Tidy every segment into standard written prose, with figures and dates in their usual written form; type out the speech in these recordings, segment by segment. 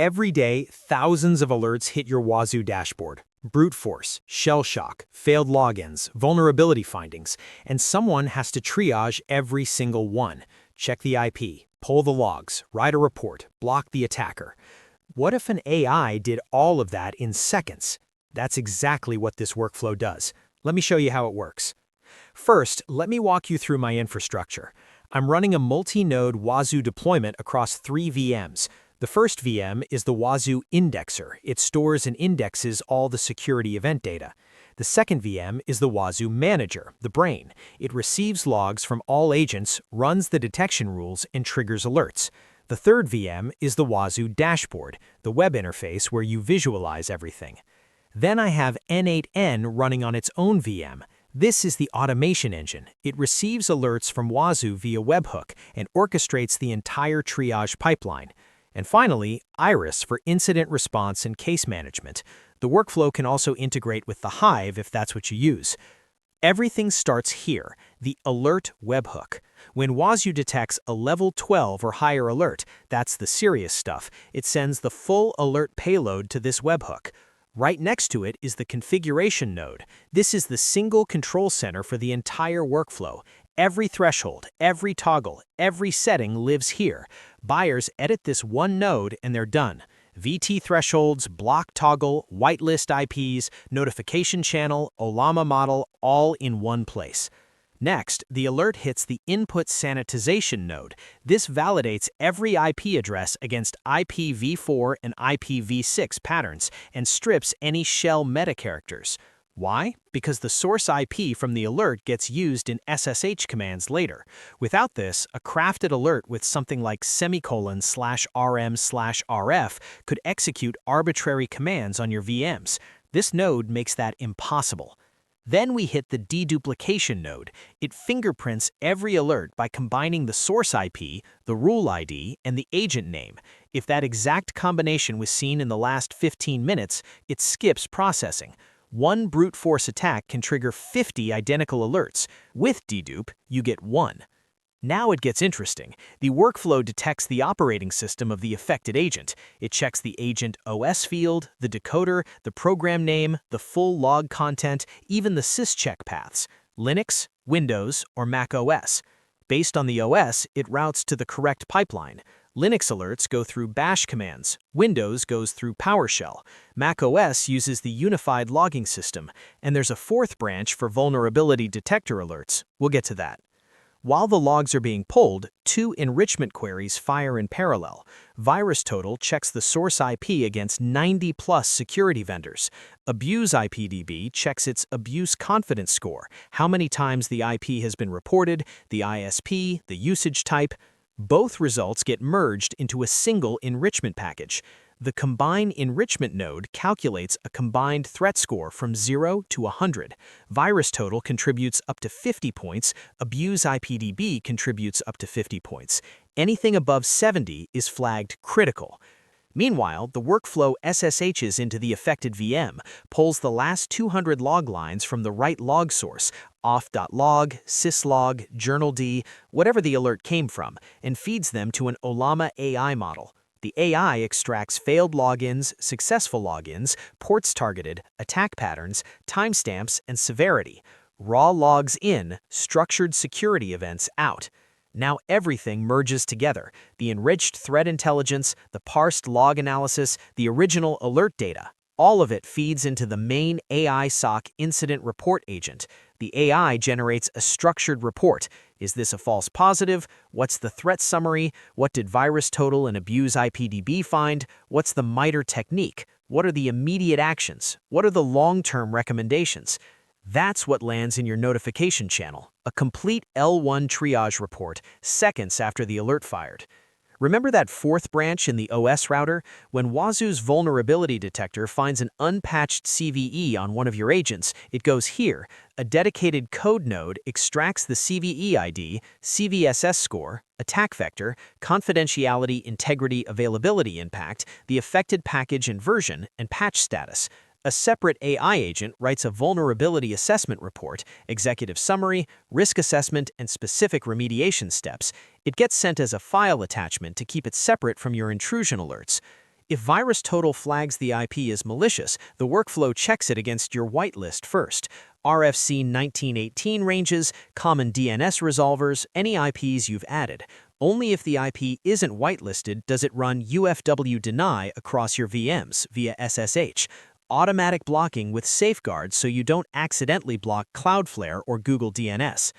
Every day, thousands of alerts hit your Wazuh dashboard. Brute force, shell shock, failed logins, vulnerability findings, and someone has to triage every single one. Check the IP, pull the logs, write a report, block the attacker. What if an AI did all of that in seconds? That's exactly what this workflow does. Let me show you how it works. First, let me walk you through my infrastructure. I'm running a multi-node Wazuh deployment across 3 VMs. The first VM is the Wazuh indexer. It stores and indexes all the security event data. The second VM is the Wazuh manager, the brain. It receives logs from all agents, runs the detection rules, and triggers alerts. The third VM is the Wazuh dashboard, the web interface where you visualize everything. Then I have N8N running on its own VM. This is the automation engine. It receives alerts from Wazuh via Webhook and orchestrates the entire triage pipeline. And finally, Iris for incident response and case management. The workflow can also integrate with the Hive if that's what you use. Everything starts here, the alert webhook. When Wazuh detects a level 12 or higher alert, that's the serious stuff, it sends the full alert payload to this webhook. Right next to it is the configuration node. This is the single control center for the entire workflow. Every threshold, every toggle, every setting lives here. Buyers edit this one node and they're done. VT thresholds, block toggle, whitelist IPs, notification channel, Ollama model, all in one place. Next, the alert hits the input sanitization node. This validates every IP address against IPv4 and IPv6 patterns and strips any shell metacharacters. Why? Because the source IP from the alert gets used in SSH commands later. Without this, a crafted alert with something like ;rm/rf could execute arbitrary commands on your VMs. This node makes that impossible. Then we hit the deduplication node. It fingerprints every alert by combining the source IP, the rule ID, and the agent name. If that exact combination was seen in the last 15 minutes, it skips processing. One brute force attack can trigger 50 identical alerts. With dedupe, you get 1. Now it gets interesting. The workflow detects the operating system of the affected agent. It checks the agent OS field, the decoder, the program name, the full log content, even the syscheck paths, Linux, Windows, or macOS. Based on the OS, it routes to the correct pipeline. Linux alerts go through bash commands, Windows goes through PowerShell, macOS uses the unified logging system, and there's a fourth branch for vulnerability detector alerts. We'll get to that. While the logs are being pulled, 2 enrichment queries fire in parallel. VirusTotal checks the source IP against 90+ security vendors. AbuseIPDB checks its abuse confidence score, how many times the IP has been reported, the ISP, the usage type. Both results get merged into a single enrichment package. The combine enrichment node calculates a combined threat score from 0 to 100. VirusTotal contributes up to 50 points. AbuseIPDB contributes up to 50 points. Anything above 70 is flagged critical. Meanwhile, the workflow SSHs into the affected VM, pulls the last 200 log lines from the right log source, auth.log, syslog, journald, whatever the alert came from, and feeds them to an Ollama AI model. The AI extracts failed logins, successful logins, ports targeted, attack patterns, timestamps, and severity. Raw logs in, structured security events out. Now everything merges together. The enriched threat intelligence, the parsed log analysis, the original alert data. All of it feeds into the main AI SOC incident report agent. The AI generates a structured report. Is this a false positive? What's the threat summary? What did VirusTotal and AbuseIPDB find? What's the MITRE technique? What are the immediate actions? What are the long-term recommendations? That's what lands in your notification channel, a complete L1 triage report seconds after the alert fired. Remember that fourth branch in the OS router? When Wazuh's vulnerability detector finds an unpatched CVE on one of your agents, it goes here. A dedicated code node extracts the CVE ID, CVSS score, attack vector, confidentiality, integrity, availability impact, the affected package and version, and patch status. A separate AI agent writes a vulnerability assessment report, executive summary, risk assessment, and specific remediation steps. It gets sent as a file attachment to keep it separate from your intrusion alerts. If VirusTotal flags the IP as malicious, the workflow checks it against your whitelist first. RFC 1918 ranges, common DNS resolvers, any IPs you've added. Only if the IP isn't whitelisted does it run UFW deny across your VMs via SSH. Automatic blocking with safeguards so you don't accidentally block Cloudflare or Google DNS.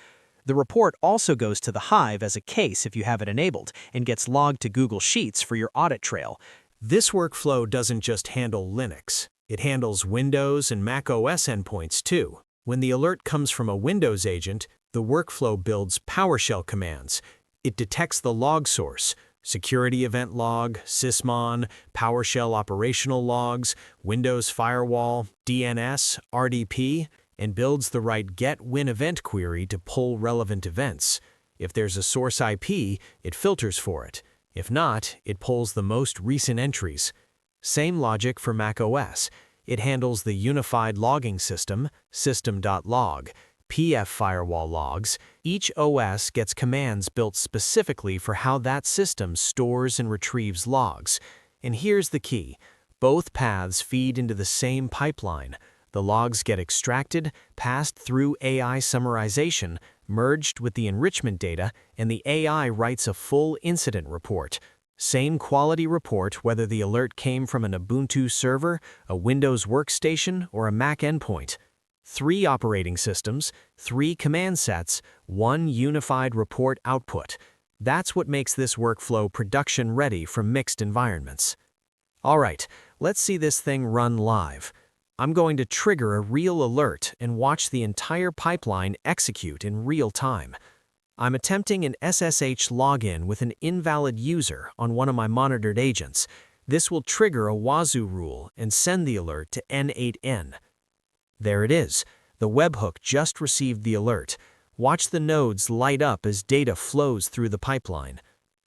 The report also goes to the Hive as a case if you have it enabled and gets logged to Google Sheets for your audit trail. This workflow doesn't just handle Linux. It handles Windows and macOS endpoints too. When the alert comes from a Windows agent, the workflow builds PowerShell commands. It detects the log source, security event log, sysmon, PowerShell operational logs, Windows firewall, DNS, RDP, and builds the right get-win event query to pull relevant events. If there's a source IP, it filters for it. If not, it pulls the most recent entries. Same logic for macOS. It handles the unified logging system, system.log, PF firewall logs. Each OS gets commands built specifically for how that system stores and retrieves logs. And here's the key. Both paths feed into the same pipeline. The logs get extracted, passed through AI summarization, merged with the enrichment data, and the AI writes a full incident report. Same quality report whether the alert came from an Ubuntu server, a Windows workstation, or a Mac endpoint. 3 operating systems, 3 command sets, 1 unified report output. That's what makes this workflow production-ready for mixed environments. All right, let's see this thing run live. I'm going to trigger a real alert and watch the entire pipeline execute in real time. I'm attempting an SSH login with an invalid user on one of my monitored agents. This will trigger a Wazuh rule and send the alert to n8n. There it is. The webhook just received the alert. Watch the nodes light up as data flows through the pipeline.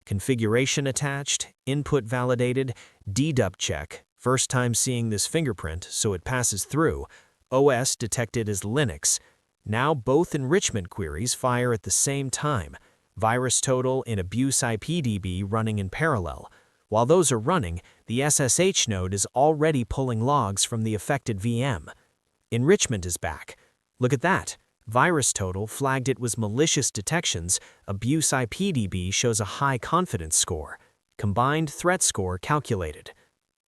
Configuration attached, input validated, dedup check. First time seeing this fingerprint, so it passes through. OS detected as Linux. Now both enrichment queries fire at the same time. VirusTotal and AbuseIPDB running in parallel. While those are running, the SSH node is already pulling logs from the affected VM. Enrichment is back. Look at that. VirusTotal flagged it was malicious detections. AbuseIPDB shows a high confidence score. Combined threat score calculated.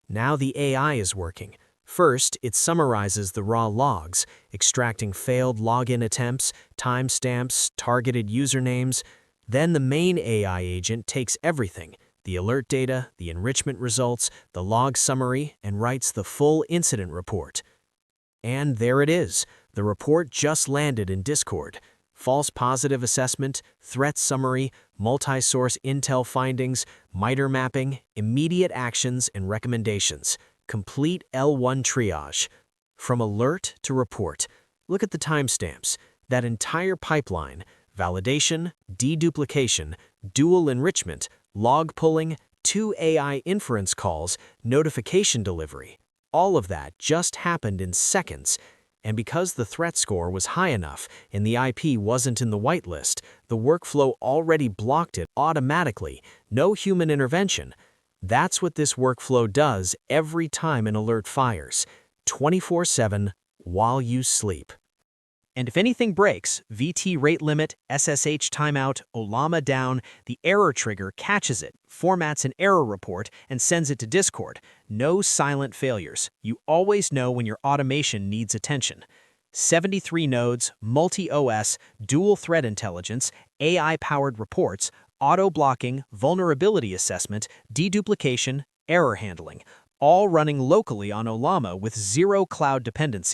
Now the AI is working. First, it summarizes the raw logs, extracting failed login attempts, timestamps, targeted usernames. Then the main AI agent takes everything, the alert data, the enrichment results, the log summary, and writes the full incident report. And there it is. The report just landed in Discord. False positive assessment, threat summary, multi-source intel findings, MITRE mapping, immediate actions and recommendations. Complete L1 triage. From alert to report. Look at the timestamps. That entire pipeline, validation, deduplication, dual enrichment, log pulling, 2 AI inference calls, notification delivery. All of that just happened in seconds. And because the threat score was high enough and the IP wasn't in the whitelist, the workflow already blocked it automatically, no human intervention. That's what this workflow does every time an alert fires, 24/7 while you sleep. And if anything breaks, VT rate limit, SSH timeout, Ollama down, the error trigger catches it, formats an error report, and sends it to Discord. No silent failures. You always know when your automation needs attention. 73 nodes, multi-OS, dual threat intelligence, AI-powered reports, auto-blocking, vulnerability assessment, deduplication, error handling, all running locally on Ollama with 0 cloud dependency.